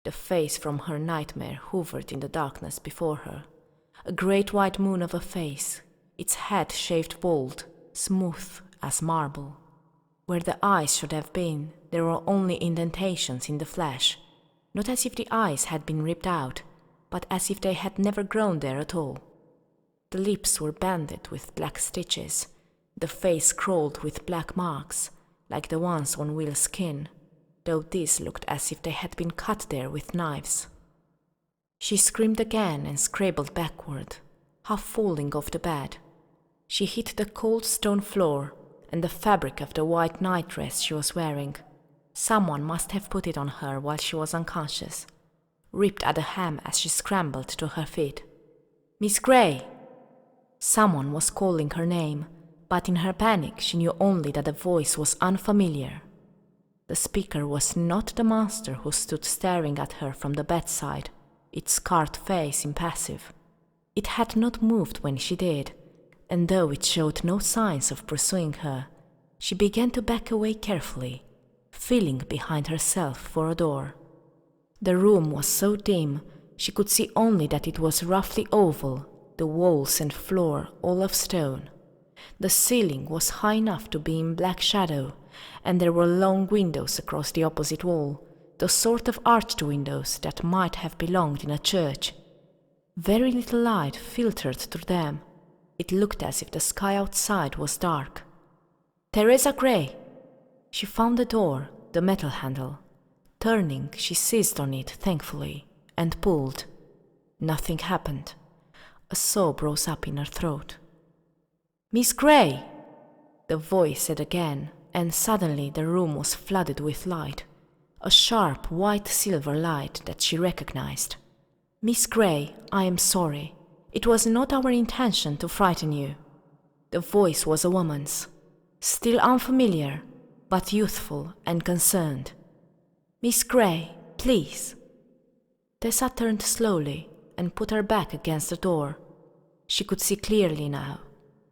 The face from her nightmare hovered in the darkness before her. A great white moon of a face, its head shaved bald, smooth as marble. Where the eyes should have been, there were only indentations in the flesh, not as if the eyes had been ripped out, but as if they had never grown there at all. The lips were banded with black stitches, the face crawled with black marks, like the ones on Will's skin, though these looked as if they had been cut there with knives. She screamed again and scrabbled backward, half falling off the bed. She hit the cold stone floor and the fabric of the white nightdress she was wearing. Someone must have put it on her while she was unconscious. Ripped at the hem as she scrambled to her feet. "Miss Grey!" Someone was calling her name, but in her panic she knew only that the voice was unfamiliar. The speaker was not the monster who stood staring at her from the bedside, its scarred face impassive. It had not moved when she did, and though it showed no signs of pursuing her, she began to back away carefully, feeling behind herself for a door. The room was so dim she could see only that it was roughly oval, the walls and floor all of stone. The ceiling was high enough to be in black shadow, and there were long windows across the opposite wall, the sort of arched windows that might have belonged in a church. Very little light filtered through them. It looked as if the sky outside was dark. "Teresa Grey!" She found the door, the metal handle. Turning, she seized on it thankfully, and pulled. Nothing happened. A sob rose up in her throat. "Miss Grey!" the voice said again, and suddenly the room was flooded with light, a sharp white-silver light that she recognized. "Miss Grey, I am sorry. It was not our intention to frighten you." The voice was a woman's, still unfamiliar, but youthful and concerned. "Miss Grey, please." Tessa turned slowly and put her back against the door. She could see clearly now.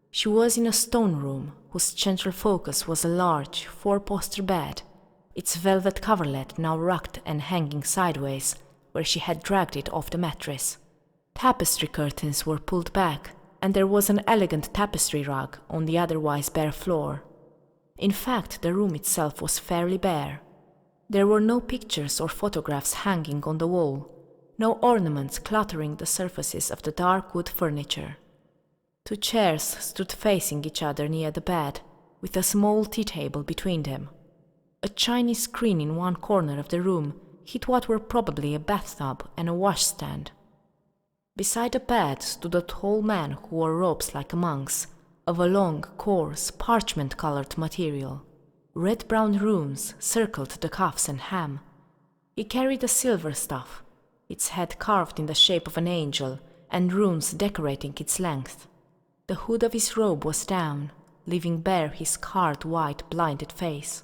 She was in a stone room whose central focus was a large four-poster bed, its velvet coverlet now rucked and hanging sideways where she had dragged it off the mattress. Tapestry curtains were pulled back, and there was an elegant tapestry rug on the otherwise bare floor. In fact, the room itself was fairly bare. There were no pictures or photographs hanging on the wall, no ornaments cluttering the surfaces of the dark wood furniture. Two chairs stood facing each other near the bed, with a small tea table between them. A Chinese screen in one corner of the room hid what were probably a bathtub and a washstand. Beside the bed stood a tall man who wore robes like a monk's, of a long, coarse, parchment-colored material. Red-brown runes circled the cuffs and hem. He carried a silver staff, its head carved in the shape of an angel, and runes decorating its length. The hood of his robe was down, leaving bare his scarred white blinded face.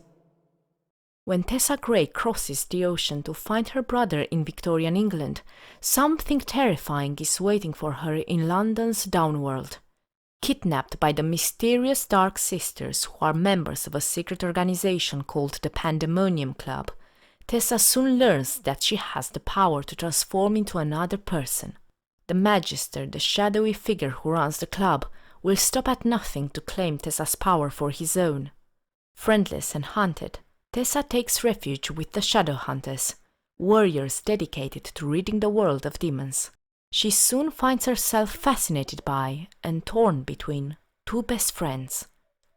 When Tessa Grey crosses the ocean to find her brother in Victorian England, something terrifying is waiting for her in London's downworld. Kidnapped by the mysterious Dark Sisters, who are members of a secret organization called the Pandemonium Club, Tessa soon learns that she has the power to transform into another person. The Magister, the shadowy figure who runs the club, will stop at nothing to claim Tessa's power for his own. Friendless and hunted, Tessa takes refuge with the Shadow Hunters, warriors dedicated to ridding the world of demons. She soon finds herself fascinated by and torn between two best friends,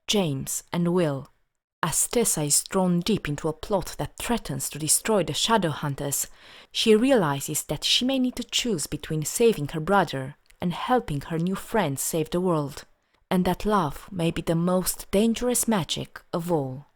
James and Will. As Tessa is drawn deep into a plot that threatens to destroy the Shadow Hunters, she realizes that she may need to choose between saving her brother and helping her new friends save the world, and that love may be the most dangerous magic of all.